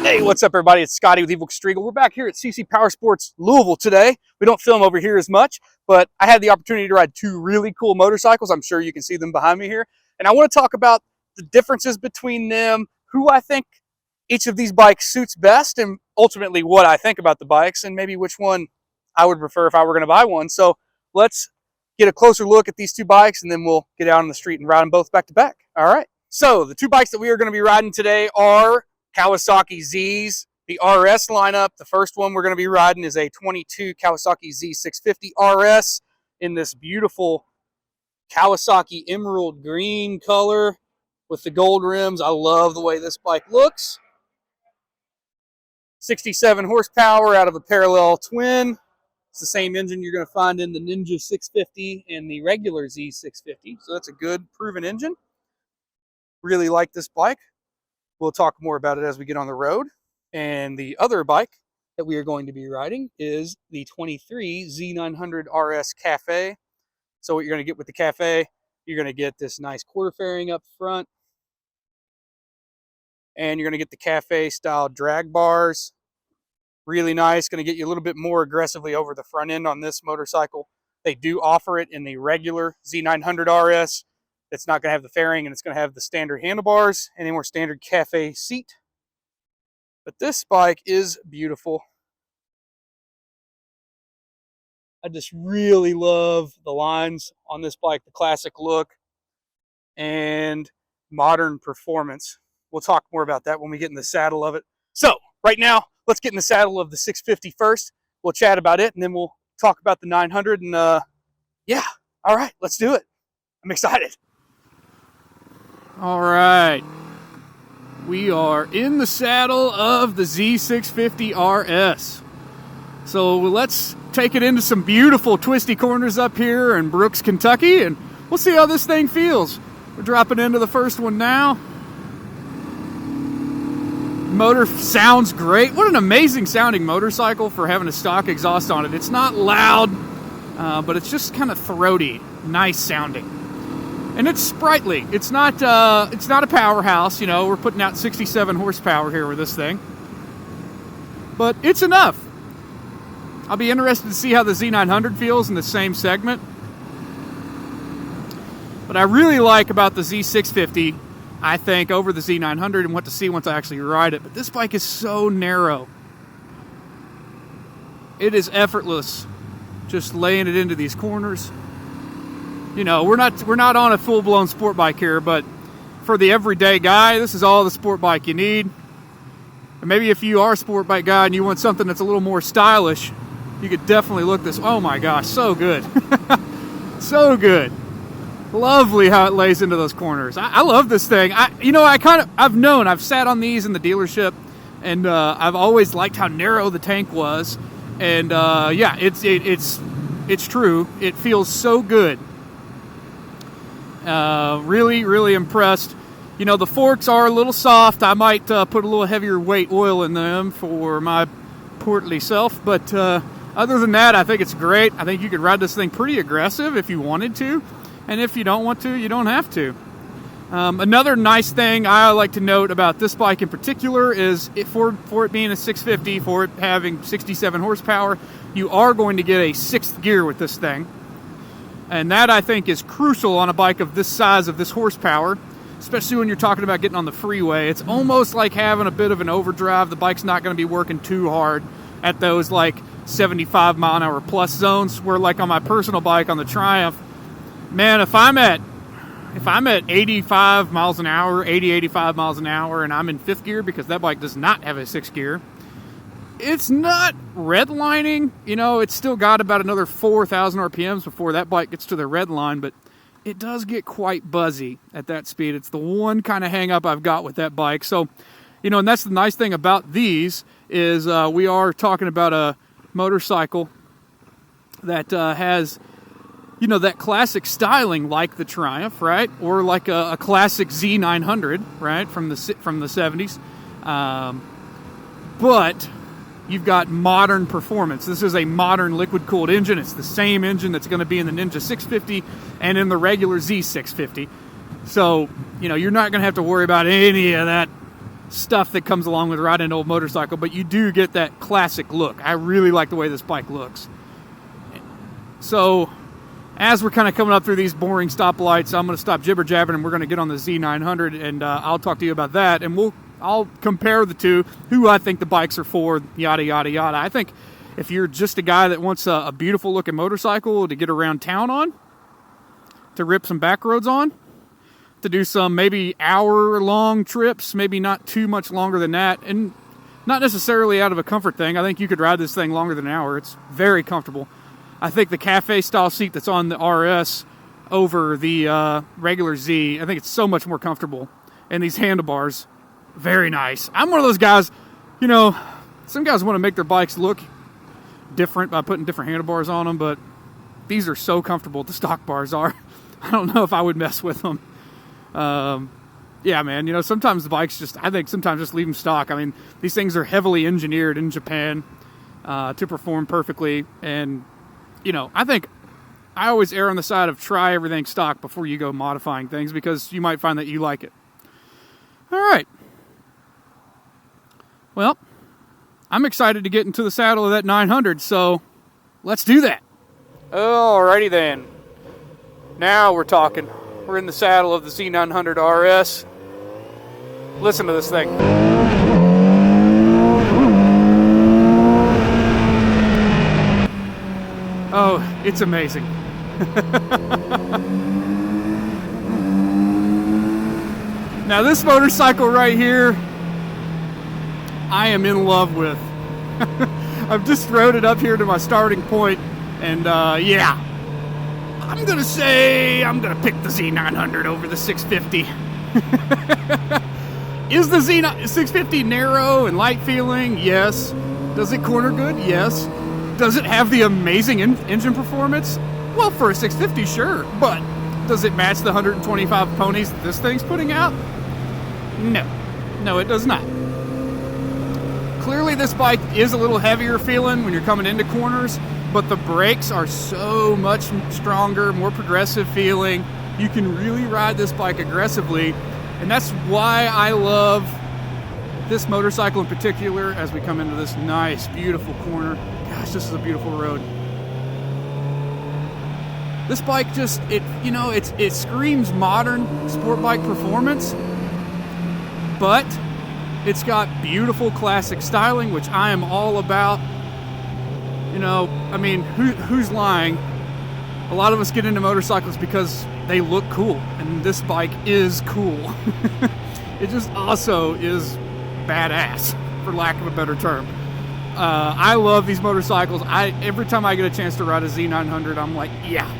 Hey, what's up everybody? It's Scotty with Evil Striegel. We're back here at CC Powersports Louisville today. We don't film over here as much, but I had the opportunity to ride two really cool motorcycles. I'm sure you can see them behind me here. And I want to talk about the differences between them, who I think each of these bikes suits best, and ultimately what I think about the bikes, and maybe which one I would prefer if I were going to buy one. So let's get a closer look at these two bikes, and then we'll get out on the street and ride them both back to back. All right. So the two bikes that we are going to be riding today are Kawasaki Z's, the RS lineup. The first one we're going to be riding is a 22 Kawasaki Z650RS in this beautiful Kawasaki emerald green color with the gold rims. I love the way this bike looks. 67 horsepower out of a parallel twin. It's the same engine you're going to find in the Ninja 650 and the regular Z650. So that's a good proven engine. Really like this bike. We'll talk more about it as we get on the road. And the other bike that we are going to be riding is the 23 Z900RS Cafe. So what you're going to get with the Cafe, you're going to get this nice quarter fairing up front. And you're going to get the Cafe style drag bars. Really nice. Going to get you a little bit more aggressively over the front end on this motorcycle. They do offer it in the regular Z900RS. It's not going to have the fairing, and it's going to have the standard handlebars and a more standard Cafe seat. But this bike is beautiful. I just really love the lines on this bike, the classic look and modern performance. We'll talk more about that when we get in the saddle of it. So right now, let's get in the saddle of the 650 first. We'll chat about it, and then we'll talk about the 900. And yeah, all right, let's do it. I'm excited. All right, we are in the saddle of the Z650RS. So let's take it into some beautiful twisty corners up here in Brooks, Kentucky, and we'll see how this thing feels. We're dropping into the first one now. Motor sounds great. What an amazing sounding motorcycle for having a stock exhaust on it. It's not loud, but it's just kind of throaty, nice sounding. And it's sprightly. It's not a powerhouse. You know, we're putting out 67 horsepower here with this thing. But it's enough. I'll be interested to see how the Z900 feels in the same segment. What I really like about the Z650, I think, over the Z900, and what to see once I actually ride it, but this bike is so narrow. It is effortless, just laying it into these corners. You know, we're not on a full-blown sport bike here, but for the everyday guy, this is all the sport bike you need. And maybe if you are a sport bike guy and you want something that's a little more stylish, you could definitely look this. Oh my gosh, so good. So good. Lovely how it lays into those corners. I love this thing. I've sat on these in the dealership, and I've always liked how narrow the tank was. And yeah, it's true. It feels so good. Really, really impressed. You know, the forks are a little soft. I might put a little heavier weight oil in them for my portly self. But other than that, I think it's great. I think you could ride this thing pretty aggressive if you wanted to. And if you don't want to, you don't have to. Another nice thing I like to note about this bike in particular is for it being a 650, for it having 67 horsepower, you are going to get a 6th gear with this thing. And that, I think, is crucial on a bike of this size, of this horsepower, especially when you're talking about getting on the freeway. It's almost like having a bit of an overdrive. The bike's not going to be working too hard at those, like, 75 mile an hour plus zones, where, like, on my personal bike on the Triumph, man, if I'm at 85 miles an hour, 85 miles an hour, and I'm in 5th gear, because that bike does not have a 6th gear, it's not redlining. You know, it's still got about another 4,000 RPMs before that bike gets to the red line, but it does get quite buzzy at that speed. It's the one kind of hang up I've got with that bike. So, you know, and that's the nice thing about these is we are talking about a motorcycle that has, you know, that classic styling like the Triumph, right? Or like a classic Z900, right? From the 70s. But you've got modern performance. This is a modern liquid-cooled engine. It's the same engine that's going to be in the Ninja 650 and in the regular Z650. So, you know, you're not going to have to worry about any of that stuff that comes along with riding an old motorcycle, but you do get that classic look. I really like the way this bike looks. So as we're kind of coming up through these boring stoplights, I'm going to stop jibber-jabbering and we're going to get on the Z900, and I'll talk to you about that, and I'll compare the two, who I think the bikes are for, yada, yada, yada. I think if you're just a guy that wants a beautiful looking motorcycle to get around town on, to rip some back roads on, to do some maybe hour-long trips, maybe not too much longer than that, and not necessarily out of a comfort thing. I think you could ride this thing longer than an hour. It's very comfortable. I think the Cafe style seat that's on the RS over the regular Z, I think it's so much more comfortable. And these handlebars, very nice. I'm one of those guys, you know, some guys want to make their bikes look different by putting different handlebars on them, but these are so comfortable, the stock bars are. I don't know if I would mess with them. Yeah, man, you know, sometimes the bikes I think sometimes just leave them stock. I mean, these things are heavily engineered in Japan to perform perfectly. And, you know, I think I always err on the side of try everything stock before you go modifying things, because you might find that you like it. All right. Well, I'm excited to get into the saddle of that 900, so let's do that. Alrighty then. Now we're talking. We're in the saddle of the Z900RS. Listen to this thing. Oh, it's amazing. Now this motorcycle right here, I am in love with. I've just rode it up here to my starting point, and yeah, I'm gonna say I'm gonna pick the Z900 over the 650. Is the Z650 narrow and light feeling? Yes. Does it corner good? Yes. Does it have the amazing engine performance? Well, for a 650, sure, but does it match the 125 ponies that this thing's putting out? No, it does not. Clearly this bike is a little heavier feeling when you're coming into corners, but the brakes are so much stronger, more progressive feeling. You can really ride this bike aggressively, and that's why I love this motorcycle in particular as we come into this nice, beautiful corner. Gosh, this is a beautiful road. This bike just, it screams modern sport bike performance, but it's got beautiful classic styling, which I am all about. You know, I mean, who's lying? A lot of us get into motorcycles because they look cool, and this bike is cool. It just also is badass, for lack of a better term. I love these motorcycles. Every time I get a chance to ride a Z900, I'm like, yeah,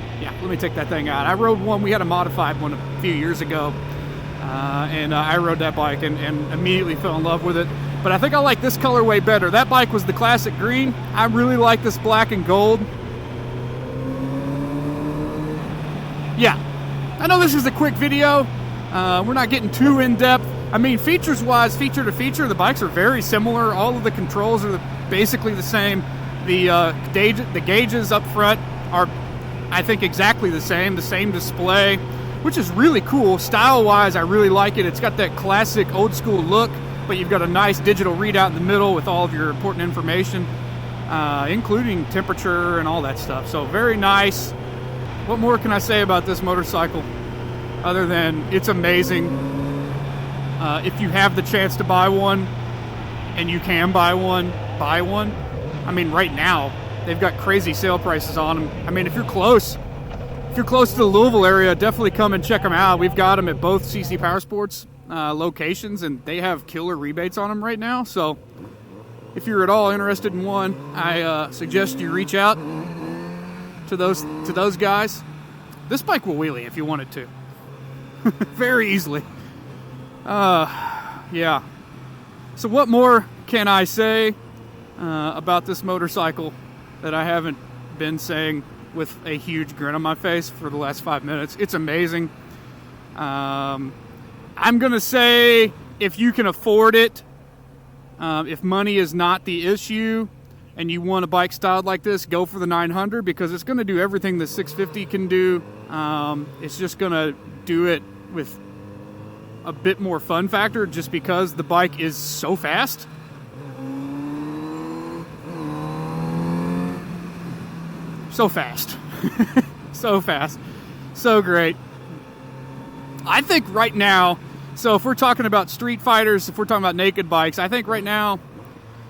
let me take that thing out. I rode one, we had a modified one a few years ago, and I rode that bike and immediately fell in love with it. But I think I like this colorway better. That bike was the classic green. I really like this black and gold. Yeah, I know this is a quick video. We're not getting too in-depth. I mean, features-wise, feature to feature, the bikes are very similar. All of the controls are basically the same. The gauges up front are, I think, exactly the same display, which is really cool. Style-wise, I really like it. It's got that classic old-school look, but you've got a nice digital readout in the middle with all of your important information, including temperature and all that stuff. So very nice. What more can I say about this motorcycle other than it's amazing? If you have the chance to buy one, and you can buy one, buy one. I mean, right now, they've got crazy sale prices on them. I mean, if you're close to the Louisville area, definitely come and check them out. We've got them at both CC Powersports locations, and they have killer rebates on them right now. So if you're at all interested in one, I suggest you reach out to those guys. This bike will wheelie if you wanted to. Very easily. Yeah. So what more can I say about this motorcycle that I haven't been saying with a huge grin on my face for the last 5 minutes? It's amazing. I'm gonna say, if you can afford it, if money is not the issue and you want a bike styled like this, go for the 900, because it's going to do everything the 650 can do. It's just going to do it with a bit more fun factor just because the bike is so fast. So fast. So fast. So great. I think right now, so if we're talking about street fighters, if we're talking about naked bikes, I think right now,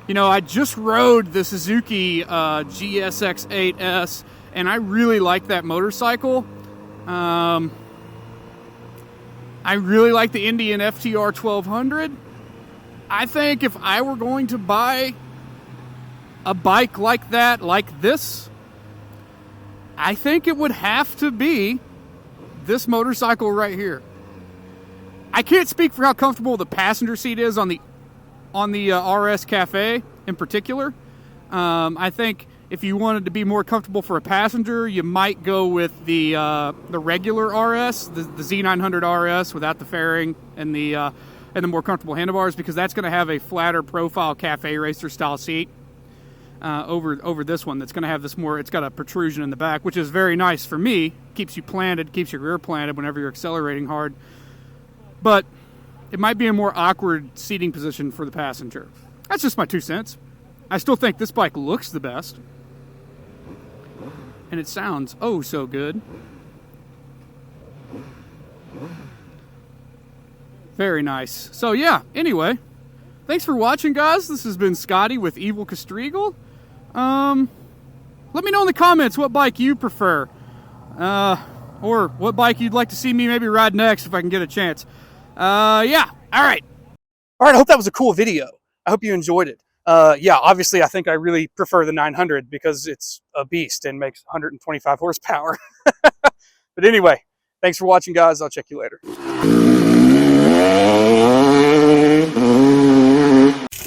you know, I just rode the Suzuki GSX-8S, and I really like that motorcycle. I really like the Indian FTR 1200. I think if I were going to buy a bike like that, like this, I think it would have to be this motorcycle right here. I can't speak for how comfortable the passenger seat is on the RS Cafe in particular. I think if you wanted to be more comfortable for a passenger, you might go with the regular RS, the Z900RS without the fairing and the more comfortable handlebars, because that's going to have a flatter profile cafe racer style seat over this one. That's going to have this more. It's got a protrusion in the back, which is very nice for me. Keeps you planted, keeps your rear planted whenever you're accelerating hard. But it might be a more awkward seating position for the passenger. That's just my 2 cents. I still think this bike looks the best. And it sounds oh so good. Very nice. So yeah, anyway, thanks for watching, guys. This has been Scotty with Evil Castrigal. Let me know in the comments what bike you prefer. Or what bike you'd like to see me maybe ride next if I can get a chance. Yeah, all right. All right, I hope that was a cool video. I hope you enjoyed it. Yeah, obviously I think I really prefer the 900 because it's a beast and makes 125 horsepower. But anyway, thanks for watching, guys. I'll check you later.